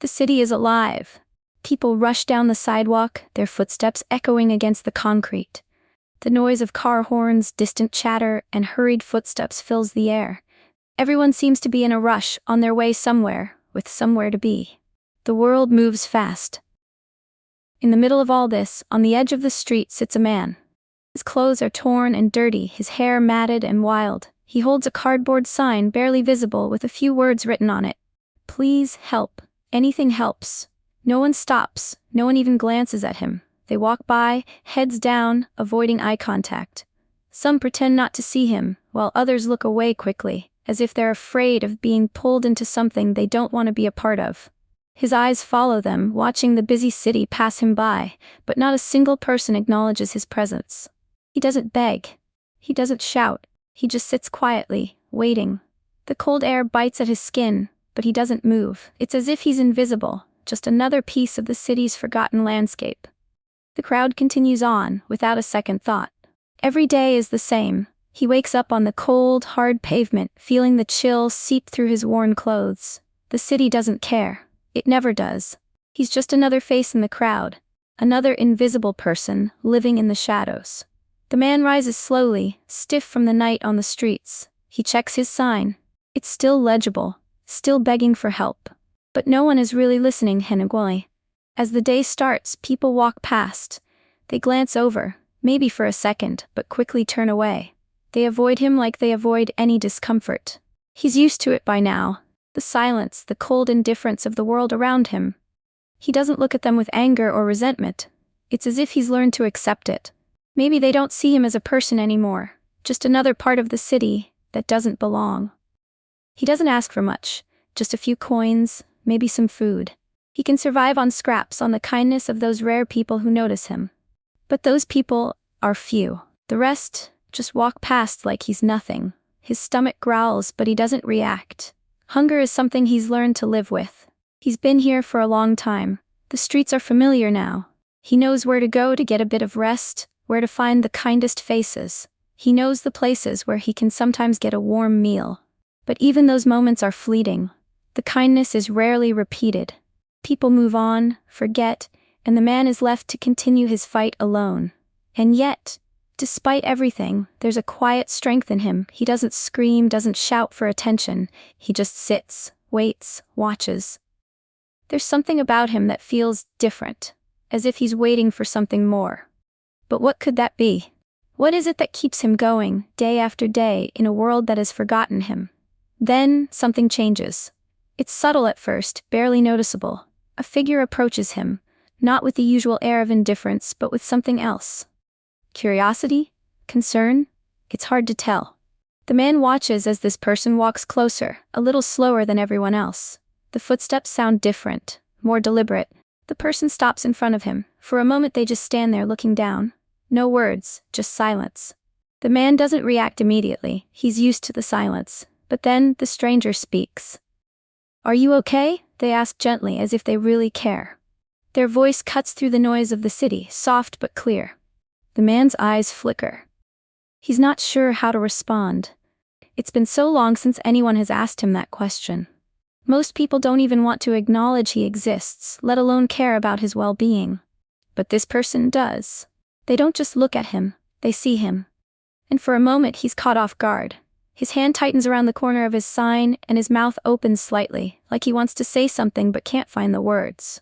The city is alive. People rush down the sidewalk, their footsteps echoing against the concrete. The noise of car horns, distant chatter, and hurried footsteps fills the air. Everyone seems to be in a rush, on their way somewhere, with somewhere to be. The world moves fast. In the middle of all this, on the edge of the street sits a man. His clothes are torn and dirty, his hair matted and wild. He holds a cardboard sign barely visible with a few words written on it. Please help. Anything helps. No one stops, no one even glances at him. They walk by, heads down, avoiding eye contact. Some pretend not to see him, while others look away quickly, as if they're afraid of being pulled into something they don't want to be a part of. His eyes follow them, watching the busy city pass him by, but not a single person acknowledges his presence. He doesn't beg. He doesn't shout. He just sits quietly, waiting. The cold air bites at his skin, but he doesn't move. It's as if he's invisible, just another piece of the city's forgotten landscape. The crowd continues on, without a second thought. Every day is the same. He wakes up on the cold, hard pavement, feeling the chill seep through his worn clothes. The city doesn't care. It never does. He's just another face in the crowd, another invisible person living in the shadows. The man rises slowly, stiff from the night on the streets. He checks his sign. It's still legible, still begging for help. But no one is really listening, Henegwali. As the day starts, people walk past. They glance over, maybe for a second, but quickly turn away. They avoid him like they avoid any discomfort. He's used to it by now. The silence, the cold indifference of the world around him. He doesn't look at them with anger or resentment. It's as if he's learned to accept it. Maybe they don't see him as a person anymore, just another part of the city that doesn't belong. He doesn't ask for much, just a few coins, maybe some food. He can survive on scraps, on the kindness of those rare people who notice him. But those people are few. The rest just walk past like he's nothing. His stomach growls, but he doesn't react. Hunger is something he's learned to live with. He's been here for a long time. The streets are familiar now. He knows where to go to get a bit of rest, where to find the kindest faces. He knows the places where he can sometimes get a warm meal. But even those moments are fleeting. The kindness is rarely repeated. People move on, forget, and the man is left to continue his fight alone. And yet, despite everything, there's a quiet strength in him. He doesn't scream, doesn't shout for attention. He just sits, waits, watches. There's something about him that feels different, as if he's waiting for something more. But what could that be? What is it that keeps him going, day after day, in a world that has forgotten him? Then, something changes. It's subtle at first, barely noticeable. A figure approaches him, not with the usual air of indifference, but with something else. Curiosity? Concern? It's hard to tell. The man watches as this person walks closer, a little slower than everyone else. The footsteps sound different, more deliberate. The person stops in front of him. For a moment they just stand there looking down. No words, just silence. The man doesn't react immediately. He's used to the silence. But then the stranger speaks. "Are you okay?" they ask gently, as if they really care. Their voice cuts through the noise of the city, soft but clear. The man's eyes flicker. He's not sure how to respond. It's been so long since anyone has asked him that question. Most people don't even want to acknowledge he exists, let alone care about his well-being. But this person does. They don't just look at him, they see him. And for a moment he's caught off guard. His hand tightens around the corner of his sign, and his mouth opens slightly, like he wants to say something but can't find the words.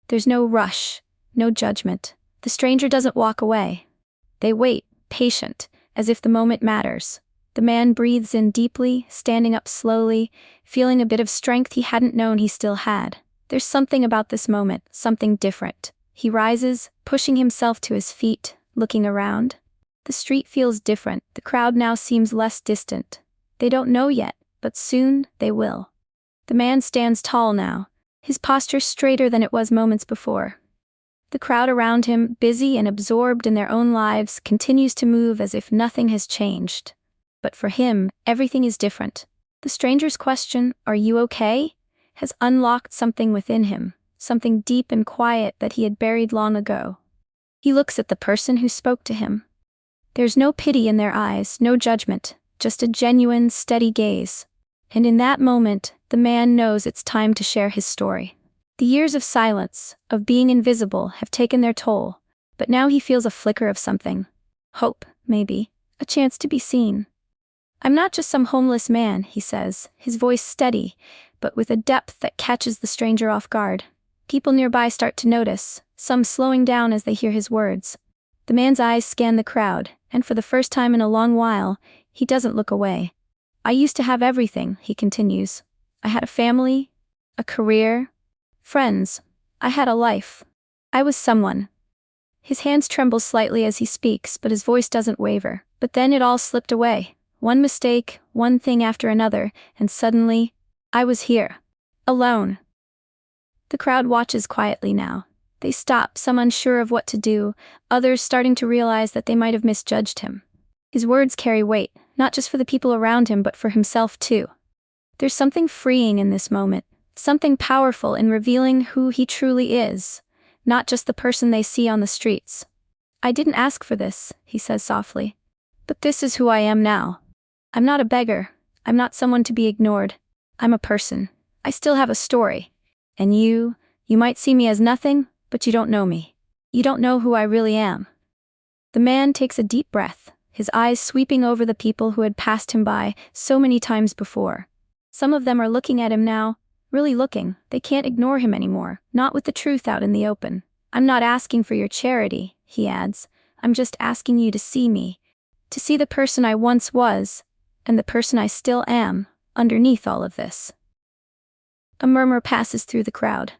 There's no rush, no judgment. The stranger doesn't walk away. They wait, patient, as if the moment matters. The man breathes in deeply, standing up slowly, feeling a bit of strength he hadn't known he still had. There's something about this moment, something different. He rises, pushing himself to his feet, looking around. The street feels different. The crowd now seems less distant. They don't know yet, but soon they will. The man stands tall now, his posture straighter than it was moments before. The crowd around him, busy and absorbed in their own lives, continues to move as if nothing has changed. But for him, everything is different. The stranger's question, "Are you okay?" has unlocked something within him, something deep and quiet that he had buried long ago. He looks at the person who spoke to him. There's no pity in their eyes, no judgment, just a genuine, steady gaze. And in that moment, the man knows it's time to share his story. The years of silence, of being invisible, have taken their toll, but now he feels a flicker of something. Hope, maybe. A chance to be seen. "I'm not just some homeless man," he says, his voice steady, but with a depth that catches the stranger off guard. People nearby start to notice, some slowing down as they hear his words. The man's eyes scan the crowd, and for the first time in a long while, he doesn't look away. "I used to have everything," he continues. "I had a family, a career, friends. I had a life. I was someone." His hands tremble slightly as he speaks, but his voice doesn't waver. But then it all slipped away. One mistake, one thing after another, and suddenly, I was here. Alone. The crowd watches quietly now. They stop, some unsure of what to do, others starting to realize that they might have misjudged him. His words carry weight, not just for the people around him but for himself too. There's something freeing in this moment, something powerful in revealing who he truly is, not just the person they see on the streets. "I didn't ask for this," he says softly. "But this is who I am now. I'm not a beggar. I'm not someone to be ignored. I'm a person. I still have a story. And you might see me as nothing, but you don't know me. You don't know who I really am." The man takes a deep breath, his eyes sweeping over the people who had passed him by so many times before. Some of them are looking at him now, really looking. They can't ignore him anymore, not with the truth out in the open. "I'm not asking for your charity," he adds. "I'm just asking you to see me. To see the person I once was, and the person I still am, underneath all of this." A murmur passes through the crowd.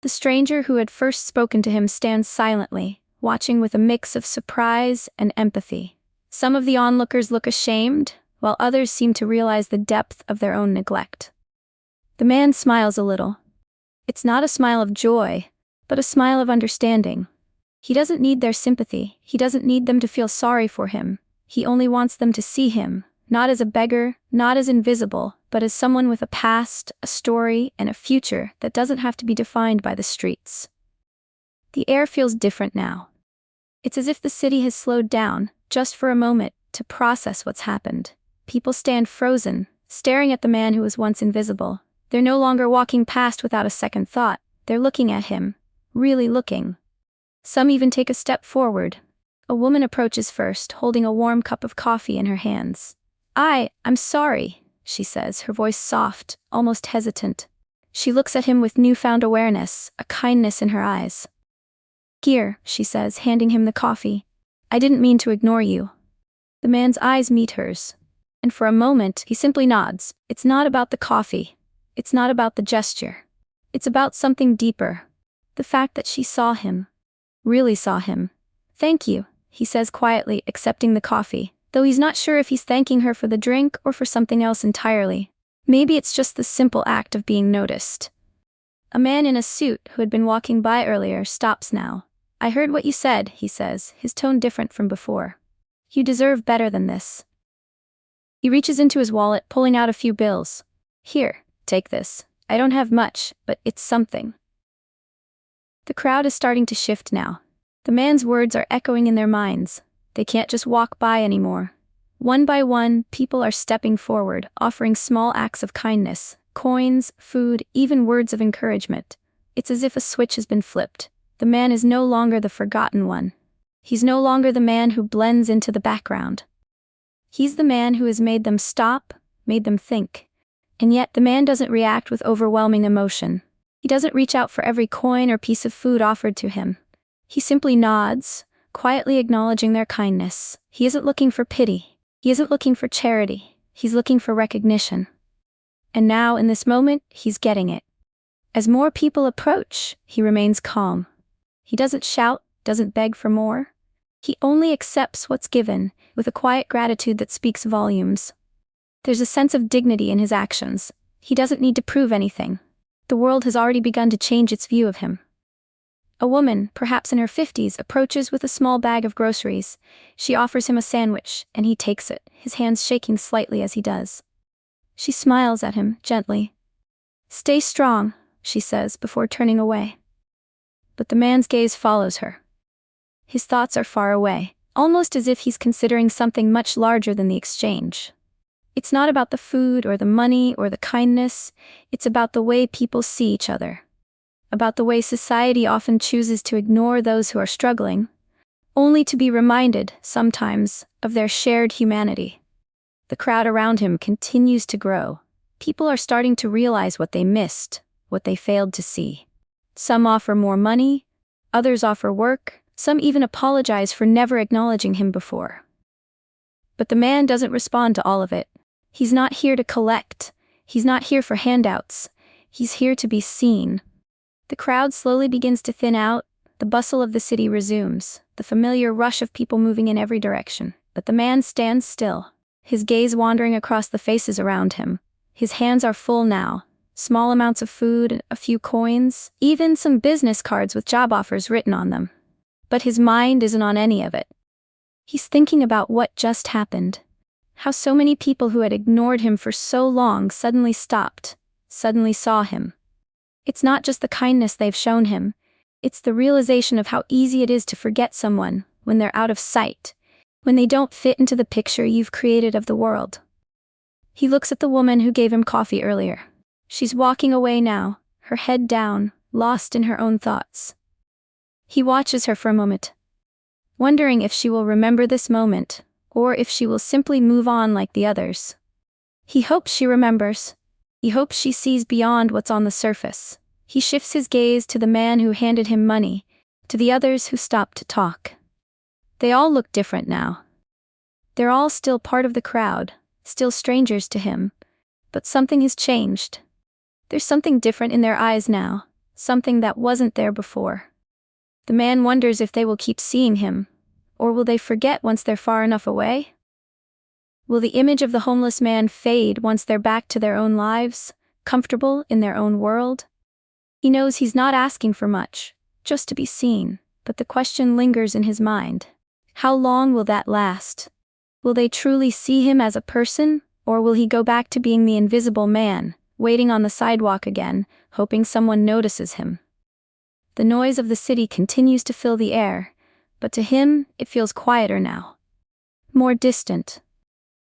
The stranger who had first spoken to him stands silently, watching with a mix of surprise and empathy. Some of the onlookers look ashamed, while others seem to realize the depth of their own neglect. The man smiles a little. It's not a smile of joy, but a smile of understanding. He doesn't need their sympathy, he doesn't need them to feel sorry for him. He only wants them to see him, not as a beggar, not as invisible, but as someone with a past, a story, and a future that doesn't have to be defined by the streets. The air feels different now. It's as if the city has slowed down, just for a moment, to process what's happened. People stand frozen, staring at the man who was once invisible. They're no longer walking past without a second thought. They're looking at him, really looking. Some even take a step forward. A woman approaches first, holding a warm cup of coffee in her hands. I'm sorry," she says, her voice soft, almost hesitant. She looks at him with newfound awareness, a kindness in her eyes. "Here," she says, handing him the coffee. "I didn't mean to ignore you." The man's eyes meet hers, and for a moment, he simply nods. It's not about the coffee. It's not about the gesture. It's about something deeper. The fact that she saw him. Really saw him. "Thank you," he says quietly, accepting the coffee, though he's not sure if he's thanking her for the drink or for something else entirely. Maybe it's just the simple act of being noticed. A man in a suit who had been walking by earlier stops now. "I heard what you said," he says, his tone different from before. "You deserve better than this." He reaches into his wallet, pulling out a few bills. "Here, take this. I don't have much, but it's something." The crowd is starting to shift now. The man's words are echoing in their minds. They can't just walk by anymore. One by one, people are stepping forward, offering small acts of kindness, coins, food, even words of encouragement. It's as if a switch has been flipped. The man is no longer the forgotten one. He's no longer the man who blends into the background. He's the man who has made them stop, made them think. And yet the man doesn't react with overwhelming emotion. He doesn't reach out for every coin or piece of food offered to him. He simply nods, quietly acknowledging their kindness. He isn't looking for pity. He isn't looking for charity. He's looking for recognition. And now, in this moment, he's getting it. As more people approach, he remains calm. He doesn't shout, doesn't beg for more. He only accepts what's given, with a quiet gratitude that speaks volumes. There's a sense of dignity in his actions. He doesn't need to prove anything. The world has already begun to change its view of him. A woman, perhaps in her 50s, approaches with a small bag of groceries. She offers him a sandwich, and he takes it, his hands shaking slightly as he does. She smiles at him, gently. "Stay strong," she says, before turning away. But the man's gaze follows her. His thoughts are far away, almost as if he's considering something much larger than the exchange. It's not about the food or the money or the kindness, it's about the way people see each other. about the way society often chooses to ignore those who are struggling, only to be reminded, sometimes, of their shared humanity. The crowd around him continues to grow. People are starting to realize what they missed, what they failed to see. Some offer more money, others offer work, some even apologize for never acknowledging him before. But the man doesn't respond to all of it. He's not here to collect. He's not here for handouts. He's here to be seen. The crowd slowly begins to thin out. The bustle of the city resumes, the familiar rush of people moving in every direction. But the man stands still, his gaze wandering across the faces around him. His hands are full now. Small amounts of food, a few coins, even some business cards with job offers written on them. But his mind isn't on any of it. He's thinking about what just happened. How so many people who had ignored him for so long suddenly stopped, suddenly saw him. It's not just the kindness they've shown him. It's the realization of how easy it is to forget someone when they're out of sight, when they don't fit into the picture you've created of the world. He looks at the woman who gave him coffee earlier. She's walking away now, her head down, lost in her own thoughts. He watches her for a moment, wondering if she will remember this moment, or if she will simply move on like the others. He hopes she remembers. He hopes she sees beyond what's on the surface. He shifts his gaze to the man who handed him money, to the others who stopped to talk. They all look different now. They're all still part of the crowd, still strangers to him, but something has changed. There's something different in their eyes now, something that wasn't there before. The man wonders if they will keep seeing him, or will they forget once they're far enough away? Will the image of the homeless man fade once they're back to their own lives, comfortable in their own world? He knows he's not asking for much, just to be seen, but the question lingers in his mind. How long will that last? Will they truly see him as a person, or will he go back to being the invisible man, waiting on the sidewalk again, hoping someone notices him? The noise of the city continues to fill the air, but to him, it feels quieter now. More distant.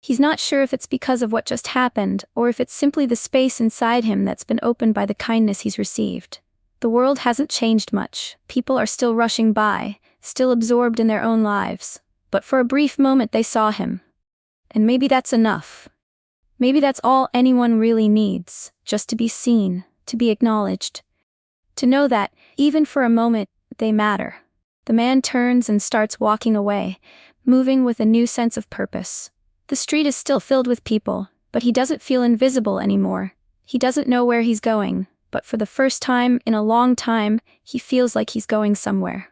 He's not sure if it's because of what just happened, or if it's simply the space inside him that's been opened by the kindness he's received. The world hasn't changed much. People are still rushing by, still absorbed in their own lives. But for a brief moment they saw him. And maybe that's enough. Maybe that's all anyone really needs, just to be seen, to be acknowledged. To know that, even for a moment, they matter. The man turns and starts walking away, moving with a new sense of purpose. The street is still filled with people, but he doesn't feel invisible anymore. He doesn't know where he's going, but for the first time in a long time, he feels like he's going somewhere.